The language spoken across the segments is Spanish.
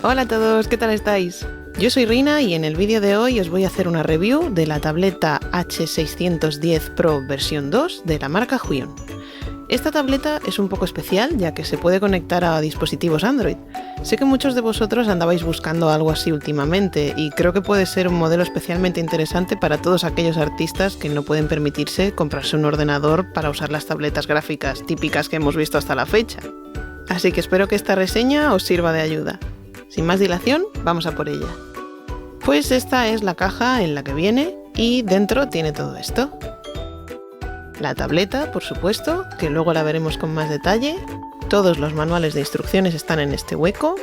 Hola a todos, ¿qué tal estáis? Yo soy Rina y en el vídeo de hoy os voy a hacer una review de la tableta H610 Pro versión 2 de la marca Huion. Esta tableta es un poco especial ya que se puede conectar a dispositivos Android. Sé que muchos de vosotros andabais buscando algo así últimamente y creo que puede ser un modelo especialmente interesante para todos aquellos artistas que no pueden permitirse comprarse un ordenador para usar las tabletas gráficas típicas que hemos visto hasta la fecha. Así que espero que esta reseña os sirva de ayuda. Sin más dilación, vamos a por ella. Pues esta es la caja en la que viene y dentro tiene todo esto. La tableta, por supuesto, que luego la veremos con más detalle. Todos los manuales de instrucciones están en este hueco.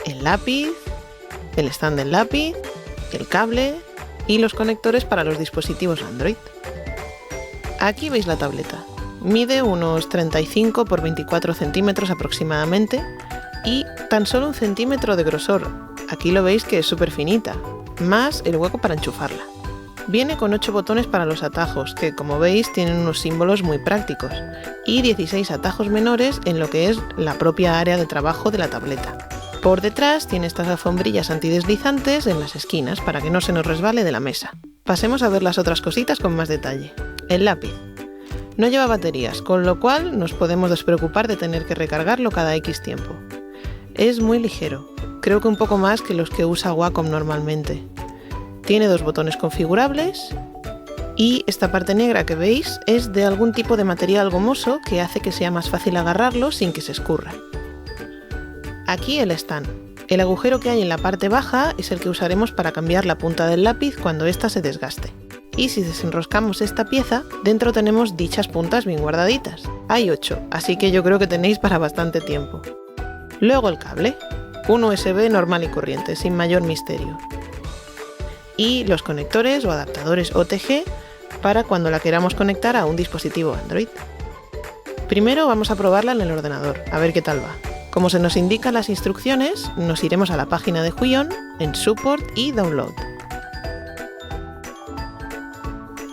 El lápiz, el stand del lápiz, el cable y los conectores para los dispositivos Android. Aquí veis la tableta. Mide unos 35 por 24 centímetros aproximadamente y tan solo 1 centímetro de grosor. Aquí lo veis que es súper finita, más el hueco para enchufarla. Viene con 8 botones para los atajos, que como veis tienen unos símbolos muy prácticos, y 16 atajos menores en lo que es la propia área de trabajo de la tableta. Por detrás tiene estas alfombrillas antideslizantes en las esquinas para que no se nos resbale de la mesa. Pasemos a ver las otras cositas con más detalle. El lápiz. No lleva baterías, con lo cual nos podemos despreocupar de tener que recargarlo cada X tiempo. Es muy ligero, creo que un poco más que los que usa Wacom normalmente. Tiene 2 botones configurables y esta parte negra que veis es de algún tipo de material gomoso que hace que sea más fácil agarrarlo sin que se escurra. Aquí el stand. El agujero que hay en la parte baja es el que usaremos para cambiar la punta del lápiz cuando ésta se desgaste. Y si desenroscamos esta pieza, dentro tenemos dichas puntas bien guardaditas. Hay 8, así que yo creo que tenéis para bastante tiempo. Luego el cable, un USB normal y corriente, sin mayor misterio. Y los conectores o adaptadores OTG para cuando la queramos conectar a un dispositivo Android. Primero vamos a probarla en el ordenador, a ver qué tal va. Como se nos indican las instrucciones, nos iremos a la página de Huion, en Support y Download.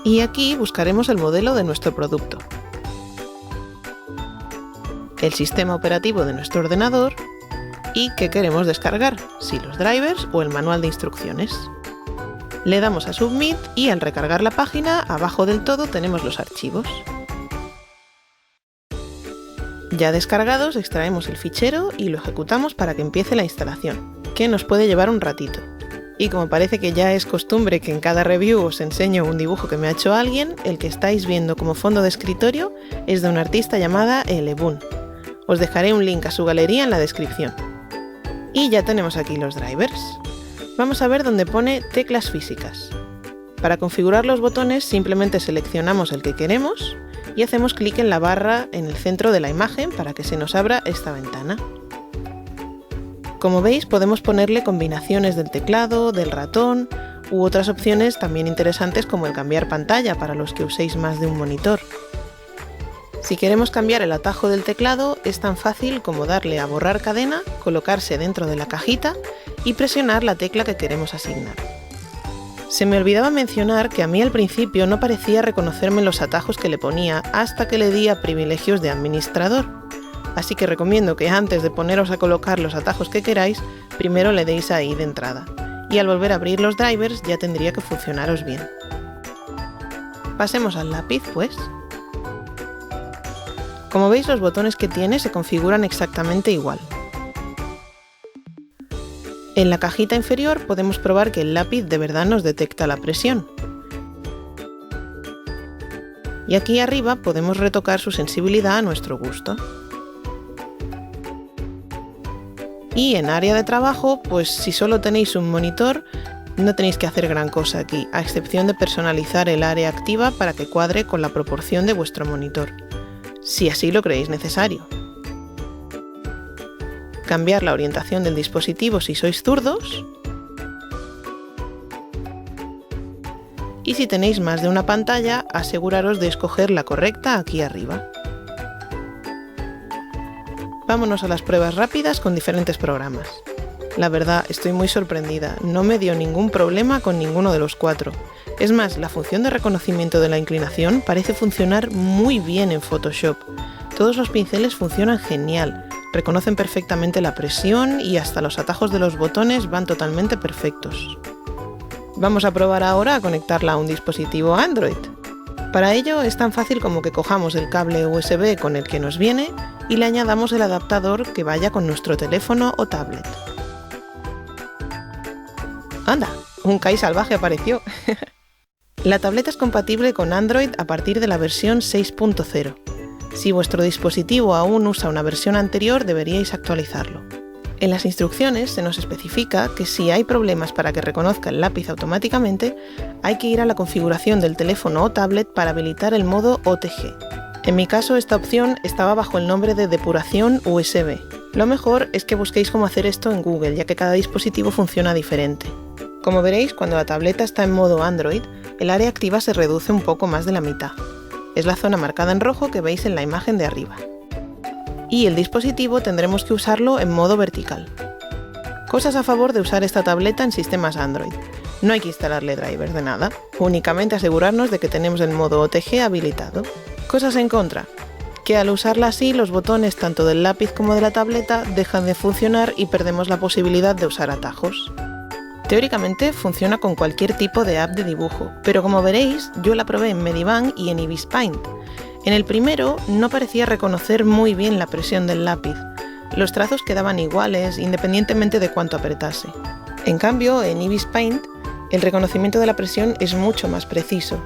Y aquí buscaremos el modelo de nuestro producto, el sistema operativo de nuestro ordenador y qué queremos descargar, si los drivers o el manual de instrucciones. Le damos a Submit y al recargar la página, abajo del todo tenemos los archivos. Ya descargados, extraemos el fichero y lo ejecutamos para que empiece la instalación, que nos puede llevar un ratito. Y como parece que ya es costumbre que en cada review os enseño un dibujo que me ha hecho alguien, el que estáis viendo como fondo de escritorio es de una artista llamada Elebun. Os dejaré un link a su galería en la descripción. Y ya tenemos aquí los drivers. Vamos a ver dónde pone teclas físicas. Para configurar los botones simplemente seleccionamos el que queremos y hacemos clic en la barra en el centro de la imagen para que se nos abra esta ventana. Como veis podemos ponerle combinaciones del teclado, del ratón u otras opciones también interesantes como el cambiar pantalla para los que uséis más de un monitor. Si queremos cambiar el atajo del teclado es tan fácil como darle a borrar cadena, colocarse dentro de la cajita y presionar la tecla que queremos asignar. Se me olvidaba mencionar que a mí al principio no parecía reconocerme los atajos que le ponía hasta que le di a privilegios de administrador. Así que recomiendo que antes de poneros a colocar los atajos que queráis, primero le deis ahí de entrada. Y al volver a abrir los drivers ya tendría que funcionaros bien. Pasemos al lápiz pues. Como veis los botones que tiene se configuran exactamente igual. En la cajita inferior podemos probar que el lápiz de verdad nos detecta la presión. Y aquí arriba podemos retocar su sensibilidad a nuestro gusto. Y en área de trabajo, pues si solo tenéis un monitor, no tenéis que hacer gran cosa aquí, a excepción de personalizar el área activa para que cuadre con la proporción de vuestro monitor, si así lo creéis necesario. Cambiar la orientación del dispositivo si sois zurdos. Y si tenéis más de una pantalla, aseguraros de escoger la correcta aquí arriba. Vámonos a las pruebas rápidas con diferentes programas. La verdad, estoy muy sorprendida, no me dio ningún problema con ninguno de los 4. Es más, la función de reconocimiento de la inclinación parece funcionar muy bien en Photoshop. Todos los pinceles funcionan genial, reconocen perfectamente la presión y hasta los atajos de los botones van totalmente perfectos. Vamos a probar ahora a conectarla a un dispositivo Android. Para ello es tan fácil como que cojamos el cable USB con el que nos viene y le añadamos el adaptador que vaya con nuestro teléfono o tablet. ¡Anda! Un Kai salvaje apareció. La tableta es compatible con Android a partir de la versión 6.0. Si vuestro dispositivo aún usa una versión anterior, deberíais actualizarlo. En las instrucciones se nos especifica que si hay problemas para que reconozca el lápiz automáticamente, hay que ir a la configuración del teléfono o tablet para habilitar el modo OTG. En mi caso, esta opción estaba bajo el nombre de depuración USB. Lo mejor es que busquéis cómo hacer esto en Google, ya que cada dispositivo funciona diferente. Como veréis, cuando la tableta está en modo Android, el área activa se reduce un poco más de la mitad. Es la zona marcada en rojo que veis en la imagen de arriba. Y el dispositivo tendremos que usarlo en modo vertical. Cosas a favor de usar esta tableta en sistemas Android. No hay que instalarle drivers de nada, únicamente asegurarnos de que tenemos el modo OTG habilitado. Cosas en contra, que al usarla así los botones tanto del lápiz como de la tableta dejan de funcionar y perdemos la posibilidad de usar atajos. Teóricamente funciona con cualquier tipo de app de dibujo, pero como veréis, yo la probé en Medibang y en Ibis Paint. En el primero no parecía reconocer muy bien la presión del lápiz. Los trazos quedaban iguales independientemente de cuánto apretase. En cambio, en Ibis Paint, el reconocimiento de la presión es mucho más preciso.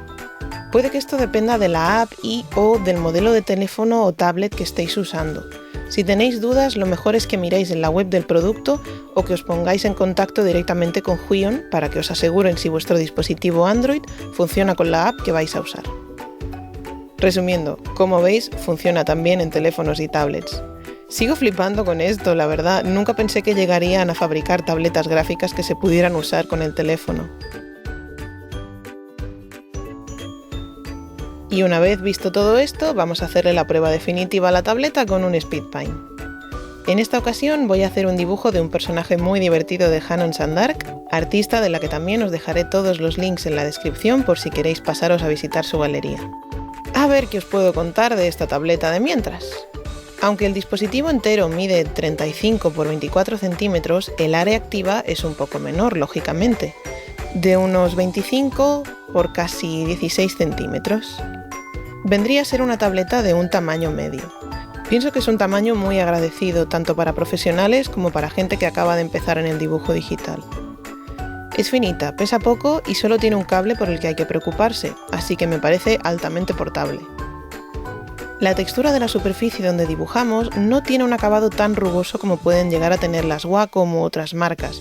Puede que esto dependa de la app o del modelo de teléfono o tablet que estéis usando. Si tenéis dudas, lo mejor es que miréis en la web del producto o que os pongáis en contacto directamente con Huion para que os aseguren si vuestro dispositivo Android funciona con la app que vais a usar. Resumiendo, como veis, funciona también en teléfonos y tablets. Sigo flipando con esto, la verdad, nunca pensé que llegarían a fabricar tabletas gráficas que se pudieran usar con el teléfono. Y una vez visto todo esto, vamos a hacerle la prueba definitiva a la tableta con un Speedpaint. En esta ocasión voy a hacer un dibujo de un personaje muy divertido de Hanon Sandark, artista de la que también os dejaré todos los links en la descripción por si queréis pasaros a visitar su galería. A ver qué os puedo contar de esta tableta de mientras. Aunque el dispositivo entero mide 35 x 24 centímetros, el área activa es un poco menor, lógicamente, de unos 25 por casi 16 centímetros. Vendría a ser una tableta de un tamaño medio. Pienso que es un tamaño muy agradecido tanto para profesionales como para gente que acaba de empezar en el dibujo digital. Es finita, pesa poco y solo tiene un cable por el que hay que preocuparse, así que me parece altamente portable. La textura de la superficie donde dibujamos no tiene un acabado tan rugoso como pueden llegar a tener las Wacom u otras marcas.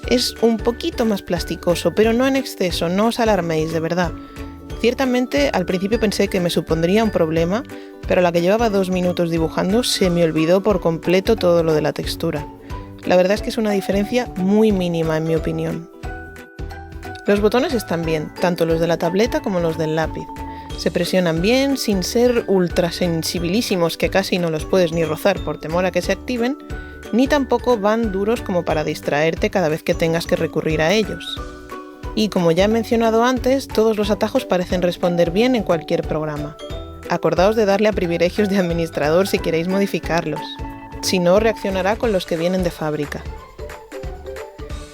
Es un poquito más plasticoso, pero no en exceso, no os alarméis, de verdad. Ciertamente, al principio pensé que me supondría un problema, pero a la que llevaba 2 minutos dibujando se me olvidó por completo todo lo de la textura. La verdad es que es una diferencia muy mínima en mi opinión. Los botones están bien, tanto los de la tableta como los del lápiz. Se presionan bien, sin ser ultrasensibilísimos que casi no los puedes ni rozar por temor a que se activen, ni tampoco van duros como para distraerte cada vez que tengas que recurrir a ellos. Y como ya he mencionado antes, todos los atajos parecen responder bien en cualquier programa. Acordaos de darle a privilegios de administrador si queréis modificarlos. Si no, reaccionará con los que vienen de fábrica.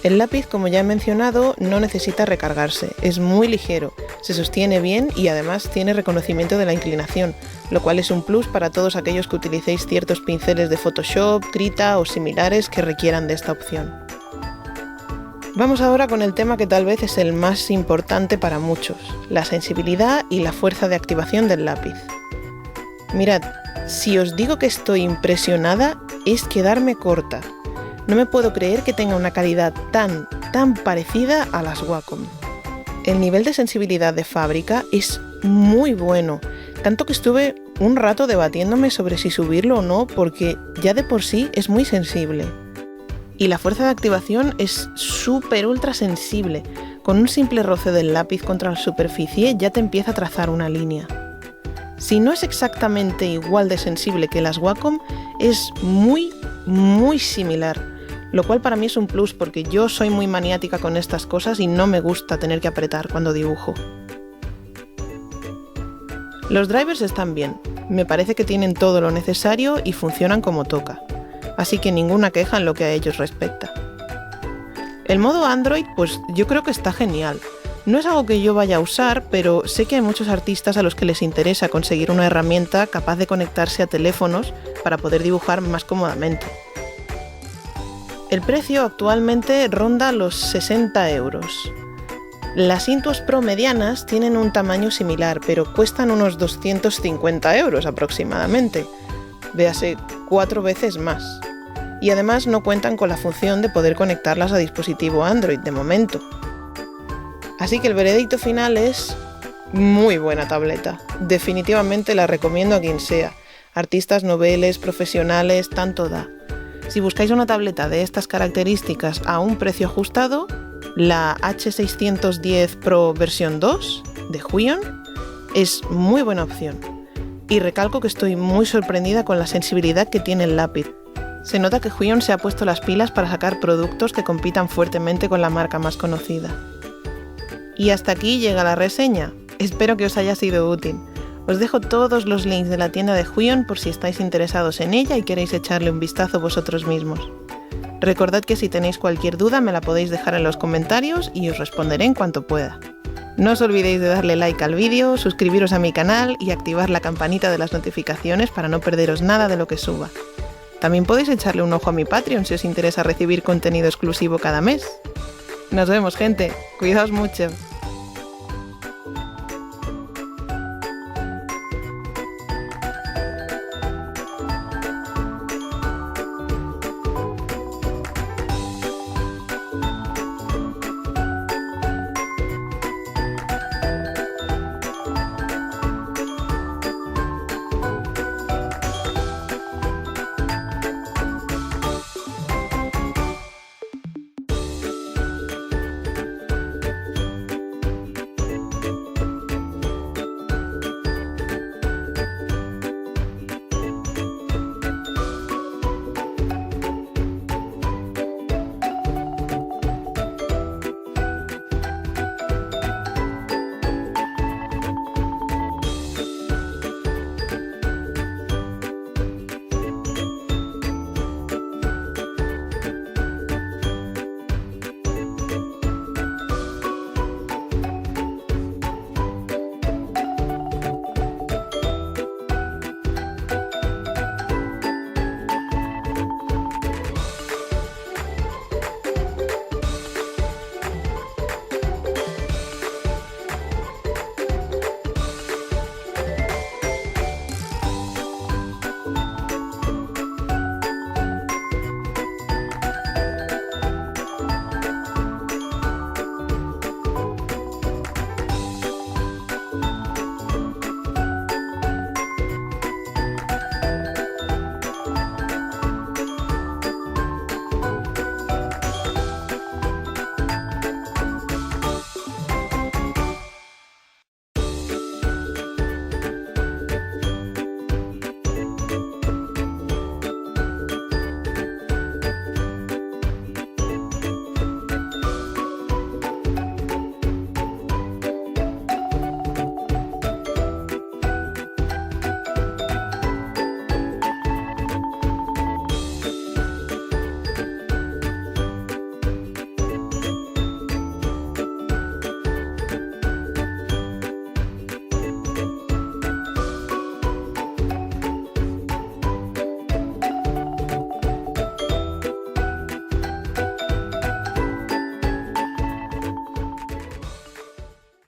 El lápiz, como ya he mencionado, no necesita recargarse, es muy ligero, se sostiene bien y además tiene reconocimiento de la inclinación, lo cual es un plus para todos aquellos que utilicéis ciertos pinceles de Photoshop, Krita o similares que requieran de esta opción. Vamos ahora con el tema que tal vez es el más importante para muchos, la sensibilidad y la fuerza de activación del lápiz. Mirad, si os digo que estoy impresionada, es quedarme corta. No me puedo creer que tenga una calidad tan parecida a las Wacom. El nivel de sensibilidad de fábrica es muy bueno, tanto que estuve un rato debatiéndome sobre si subirlo o no porque ya de por sí es muy sensible. Y la fuerza de activación es súper ultra sensible. Con un simple roce del lápiz contra la superficie ya te empieza a trazar una línea. Si no es exactamente igual de sensible que las Wacom, es muy similar. Lo cual para mí es un plus porque yo soy muy maniática con estas cosas y no me gusta tener que apretar cuando dibujo. Los drivers están bien, me parece que tienen todo lo necesario y funcionan como toca. así que ninguna queja en lo que a ellos respecta. El modo Android, pues yo creo que está genial. No es algo que yo vaya a usar, pero sé que hay muchos artistas a los que les interesa conseguir una herramienta capaz de conectarse a teléfonos para poder dibujar más cómodamente. El precio actualmente ronda los 60 €. Las Intuos Pro medianas tienen un tamaño similar, pero cuestan unos 250 € aproximadamente. Véase 4 veces más. Y además no cuentan con la función de poder conectarlas a dispositivo Android de momento. Así que el veredicto final es muy buena tableta. Definitivamente la recomiendo a quien sea. Artistas, noveles, profesionales, tanto da. Si buscáis una tableta de estas características a un precio ajustado, la H610 Pro versión 2 de Huion es muy buena opción. Y recalco que estoy muy sorprendida con la sensibilidad que tiene el lápiz. Se nota que Huion se ha puesto las pilas para sacar productos que compitan fuertemente con la marca más conocida. Y hasta aquí llega la reseña. Espero que os haya sido útil. Os dejo todos los links de la tienda de Huion por si estáis interesados en ella y queréis echarle un vistazo vosotros mismos. Recordad que si tenéis cualquier duda me la podéis dejar en los comentarios y os responderé en cuanto pueda. No os olvidéis de darle like al vídeo, suscribiros a mi canal y activar la campanita de las notificaciones para no perderos nada de lo que suba. También podéis echarle un ojo a mi Patreon si os interesa recibir contenido exclusivo cada mes. Nos vemos, gente. Cuidaos mucho.